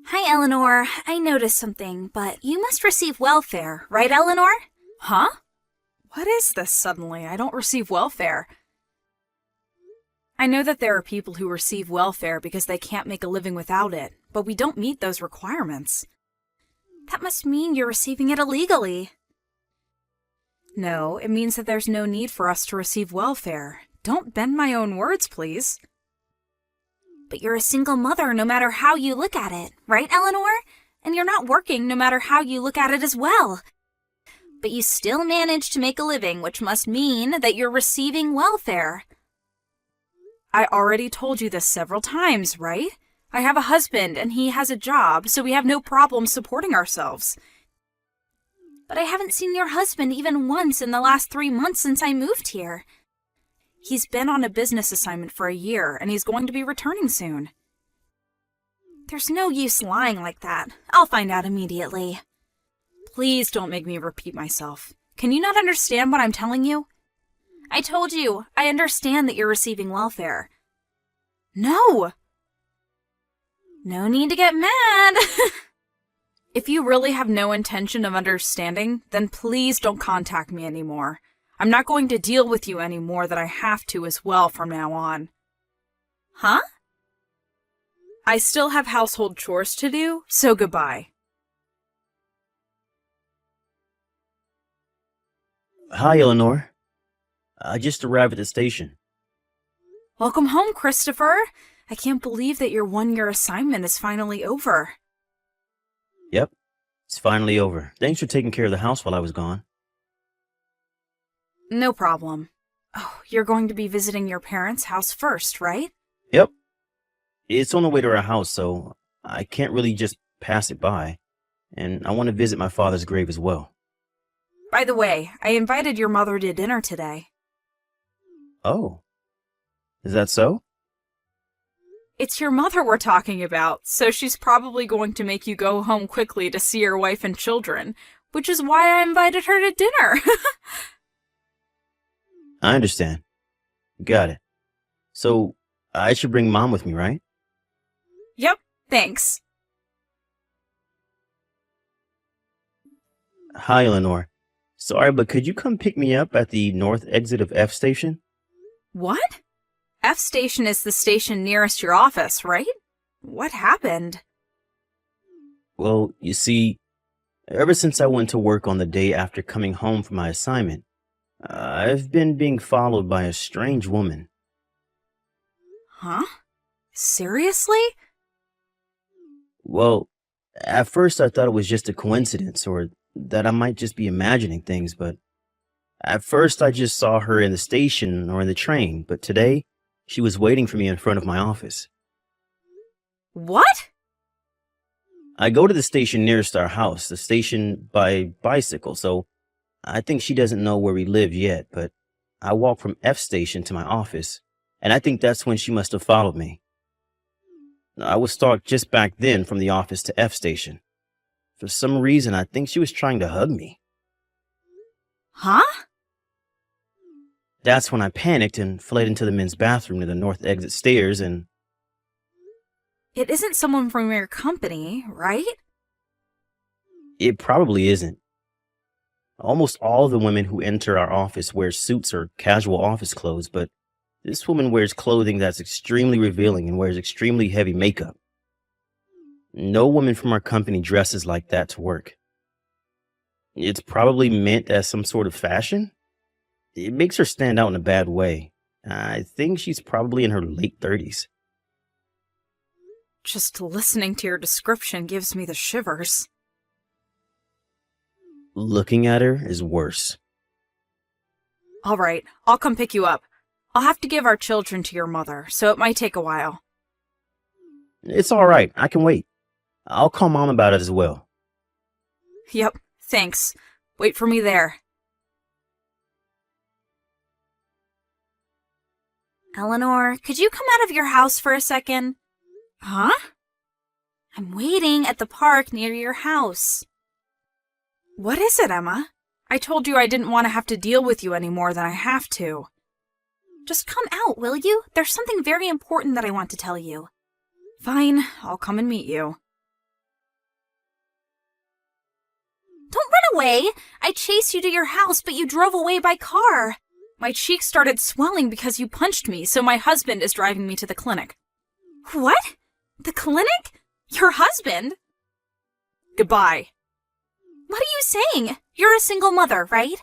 Hi, Eleanor. I noticed something, but you must receive welfare, right, Eleanor? Huh? What is this suddenly? I don't receive welfare. I know that there are people who receive welfare because they can't make a living without it, but we don't meet those requirements. That must mean you're receiving it illegally. No, it means that there's no need for us to receive welfare. Don't bend my own words, please. But you're a single mother no matter how you look at it, right, Eleanor? And you're not working no matter how you look at it as well. But you still manage to make a living, which must mean that you're receiving welfare. I already told you this several times, right? I have a husband and he has a job, so we have no problem supporting ourselves. But I haven't seen your husband even once in the last 3 months since I moved here. He's been on a business assignment for a year, and he's going to be returning soon. There's no use lying like that. I'll find out immediately. Please don't make me repeat myself. Can you not understand what I'm telling you? I told you, I understand that you're receiving welfare. No! No need to get mad. If you really have no intention of understanding, then please don't contact me anymore. I'm not going to deal with you any more than I have to as well from now on. Huh? I still have household chores to do, so goodbye. Hi, Eleanor. I just arrived at the station. Welcome home, Christopher. I can't believe that your one-year assignment is finally over. Yep, it's finally over. Thanks for taking care of the house while I was gone. No problem. Oh, you're going to be visiting your parents' house first, right? Yep. It's on the way to our house, so I can't really just pass it by. And I want to visit my father's grave as well. By the way, I invited your mother to dinner today. Oh. Is that so? It's your mother we're talking about, so she's probably going to make you go home quickly to see your wife and children, which is why I invited her to dinner. I understand. Got it. So, I should bring Mom with me, right? Yep, thanks. Hi, Eleanor. Sorry, but could you come pick me up at the north exit of F Station? What? F Station is the station nearest your office, right? What happened? Well, you see, ever since I went to work on the day after coming home from my assignment, I've been being followed by a strange woman. Huh? Seriously? Well, at first I thought it was just a coincidence or that I might just be imagining things, but at first I just saw her in the station or in the train, but today she was waiting for me in front of my office. What? I go to the station nearest our house, the station by bicycle, so I think she doesn't know where we live yet, but I walk from F Station to my office, and I think that's when she must have followed me. I was stalked just back then from the office to F Station. For some reason, I think she was trying to hug me. Huh? That's when I panicked and fled into the men's bathroom near the north exit stairs, and It isn't someone from your company, right? it probably isn't. Almost all of the women who enter our office wear suits or casual office clothes, but this woman wears clothing that's extremely revealing and wears extremely heavy makeup. No woman from our company dresses like that to work. It's probably meant as some sort of fashion. It makes her stand out in a bad way. I think she's probably in her late 30s. Just listening to your description gives me the shivers. Looking at her is worse. All right, I'll come pick you up. I'll have to give our children to your mother, so it might take a while. It's all right. I can wait. I'll call Mom about it as well. Yep, thanks. Wait for me there. Eleanor, could you come out of your house for a second? Huh? I'm waiting at the park near your house. What is it, Emma? I told you I didn't want to have to deal with you any more than I have to. Just come out, will you? There's something very important that I want to tell you. Fine, I'll come and meet you. away. I chased you to your house, but you drove away by car. My cheeks started swelling because you punched me, so my husband is driving me to the clinic. What? The clinic? Your husband? Goodbye. What are you saying? You're a single mother, right?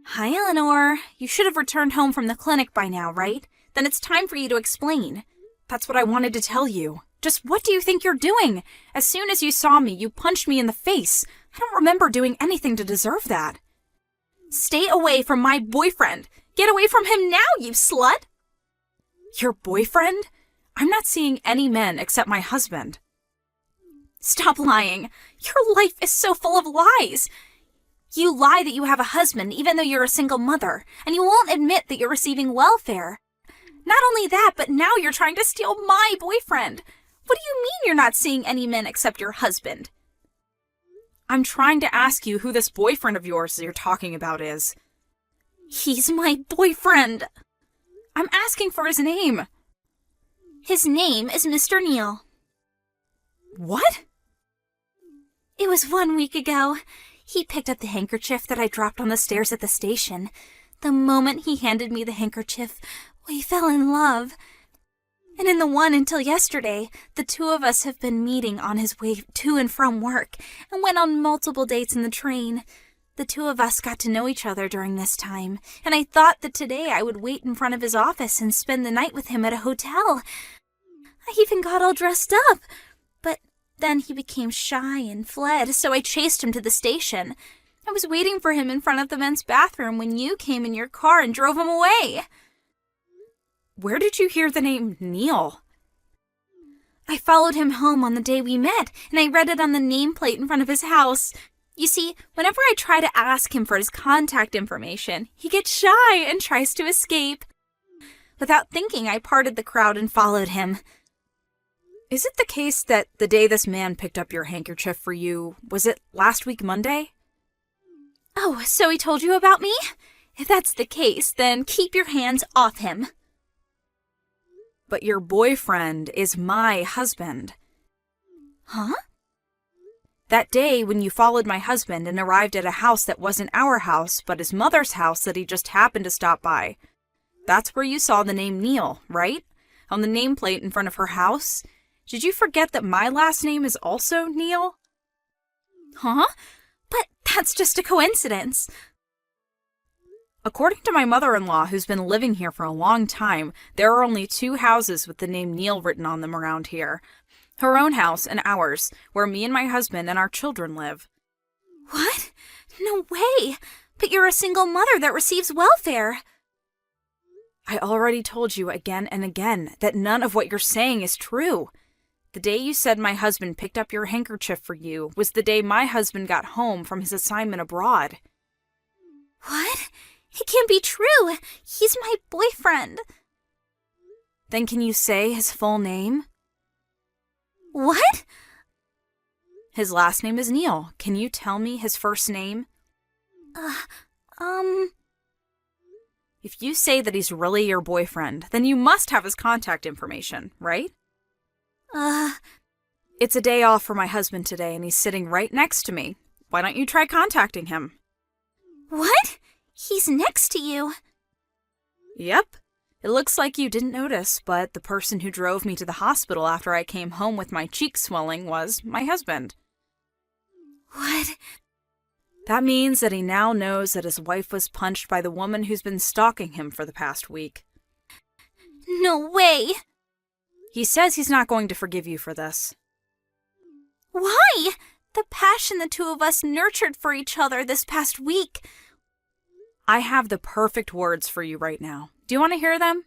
Hi, Eleanor. You should have returned home from the clinic by now, right? Then it's time for you to explain. That's what I wanted to tell you. Just what do you think you're doing? As soon as you saw me, you punched me in the face. I don't remember doing anything to deserve that. Stay away from my boyfriend. Get away from him now, you slut! Your boyfriend? I'm not seeing any men except my husband. Stop lying. Your life is so full of lies. You lie that you have a husband even though you're a single mother, and you won't admit that you're receiving welfare. Not only that, but now you're trying to steal my boyfriend. What do you mean you're not seeing any men except your husband? I'm trying to ask you who this boyfriend of yours you're talking about is. He's my boyfriend. I'm asking for his name. His name is Mr. Neal. What? It was 1 week ago. He picked up the handkerchief that I dropped on the stairs at the station. The moment he handed me the handkerchief, we fell in love. And in the one until yesterday, the two of us have been meeting on his way to and from work and went on multiple dates in the train. The two of us got to know each other during this time, and I thought that today I would wait in front of his office and spend the night with him at a hotel. I even got all dressed up, but then he became shy and fled, so I chased him to the station. I was waiting for him in front of the men's bathroom when you came in your car and drove him away. Where did you hear the name Neal? I followed him home on the day we met, and I read it on the nameplate in front of his house. You see, whenever I try to ask him for his contact information, he gets shy and tries to escape. Without thinking, I parted the crowd and followed him. Is it the case that the day this man picked up your handkerchief for you, was it last week Monday? Oh, so he told you about me? If that's the case, then keep your hands off him. But your boyfriend is my husband. Huh? That day when you followed my husband and arrived at a house that wasn't our house, but his mother's house that he just happened to stop by. That's where you saw the name Neal, right? On the nameplate in front of her house? Did you forget that my last name is also Neal? Huh? But that's just a coincidence. According to my mother-in-law, who's been living here for a long time, there are only 2 houses with the name Neal written on them around here. Her own house and ours, where me and my husband and our children live. What? No way! But you're a single mother that receives welfare. I already told you again and again that none of what you're saying is true. The day you said my husband picked up your handkerchief for you was the day my husband got home from his assignment abroad. What? It can't be true. He's my boyfriend. Then can you say his full name? What? His last name is Neal. Can you tell me his first name? If you say that he's really your boyfriend, then you must have his contact information, right? It's a day off for my husband today, and he's sitting right next to me. Why don't you try contacting him? What? He's next to you? Yep. It looks like you didn't notice, but the person who drove me to the hospital after I came home with my cheeks swelling was my husband. What? That means that he now knows that his wife was punched by the woman who's been stalking him for the past week. No way! He says he's not going to forgive you for this. Why? The passion the two of us nurtured for each other this past week. I have the perfect words for you right now. Do you want to hear them?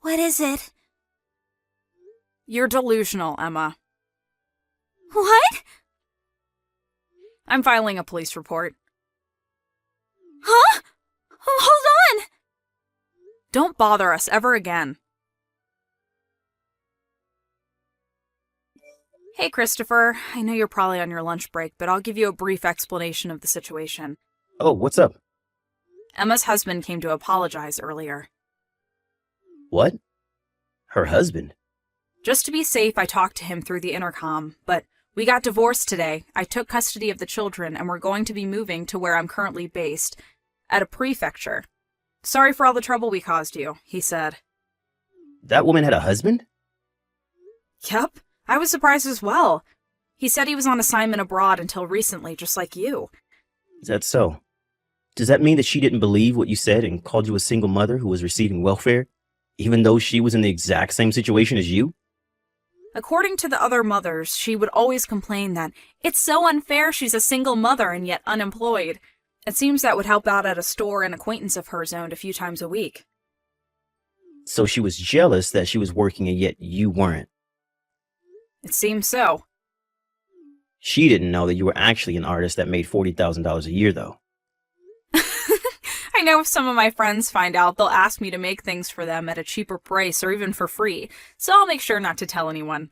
What is it? You're delusional, Emma. What? I'm filing a police report. Huh? Hold on! Don't bother us ever again. Hey, Christopher. I know you're probably on your lunch break, but I'll give you a brief explanation of the situation. Oh, what's up? Emma's husband came to apologize earlier. What? Her husband? Just to be safe, I talked to him through the intercom, but we got divorced today. I took custody of the children, and we're going to be moving to where I'm currently based, at a prefecture. Sorry for all the trouble we caused you, he said. That woman had a husband? Yep, I was surprised as well. He said he was on assignment abroad until recently, just like you. Is that so? Does that mean that she didn't believe what you said and called you a single mother who was receiving welfare, even though she was in the exact same situation as you? According to the other mothers, she would always complain that it's so unfair she's a single mother and yet unemployed. It seems that would help out at a store an acquaintance of hers owned a few times a week. So she was jealous that she was working and yet you weren't. It seems so. She didn't know that you were actually an artist that made $40,000 a year, though. I know if some of my friends find out, they'll ask me to make things for them at a cheaper price or even for free, so I'll make sure not to tell anyone.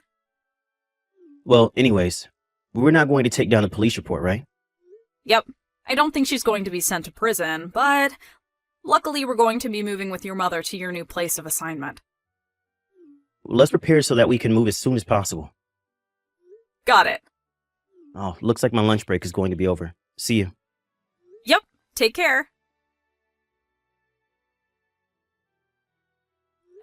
Well, anyways, we're not going to take down a police report, right? Yep. I don't think she's going to be sent to prison, but luckily we're going to be moving with your mother to your new place of assignment. Let's prepare so that we can move as soon as possible. Got it. Oh, looks like my lunch break is going to be over. See you. Yep. Take care.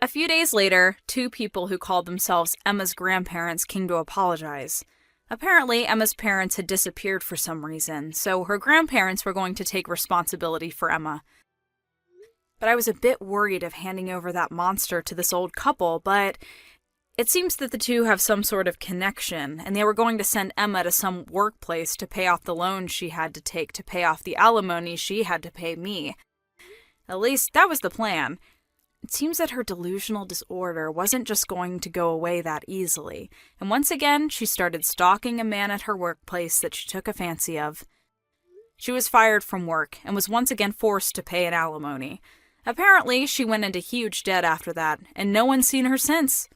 A few days later, two people who called themselves Emma's grandparents came to apologize. Apparently, Emma's parents had disappeared for some reason, so her grandparents were going to take responsibility for Emma. But I was a bit worried of handing over that monster to this old couple, but it seems that the two have some sort of connection, and they were going to send Emma to some workplace to pay off the loans she had to take to pay off the alimony she had to pay me. At least, that was the plan. It seems that her delusional disorder wasn't just going to go away that easily, and once again she started stalking a man at her workplace that she took a fancy of. She was fired from work and was once again forced to pay an alimony. Apparently, she went into huge debt after that, and no one's seen her since.